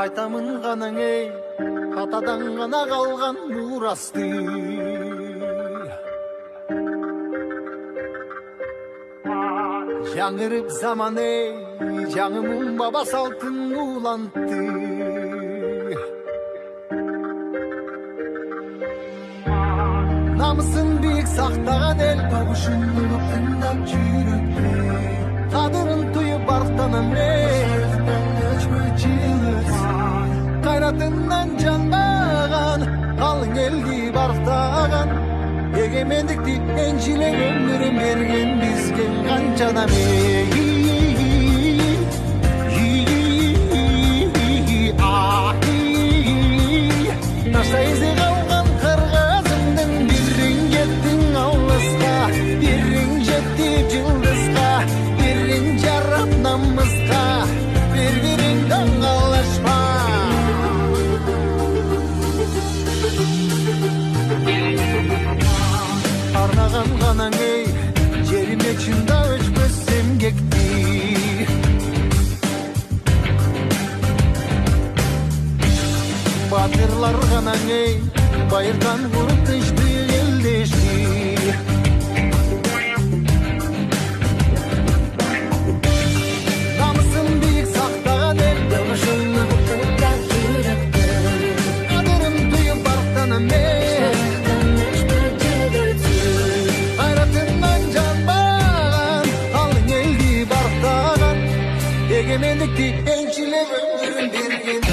айтамын ғанаң ей, атадан ғана қалған мурасты. Жаңырып заман ей, жаңымын баба салтын улантты. Намысын биік сақтаған ел, табышын ұлып тыңдап жүректе. Қадырын түйіп арықтанам ей, қайратынан жанбаған, қалың елді барықтаған. Егемендікті еншілеп өмірін берген бізге қаншадам ей. Ташта ізі қалған қырғызымдың, бірін кеттің ауылысқа, бірін жеттіп жылдызға, бірін жарап намысқа, бір-біріңді аңғалашпа. Арнаған ғанаң ей, жеріме чында өшпес емгекті. Батырлар ғанаң ей, байырдан құрып тышты елдешті. Намысын биік сақтаған ел, табышыны бұқтырда жүректі. Қадырын түйіп арықтанам ей, қайратынан жанбаған, қалың елді барықтаған. Егемендікті еншілеп өмірін берген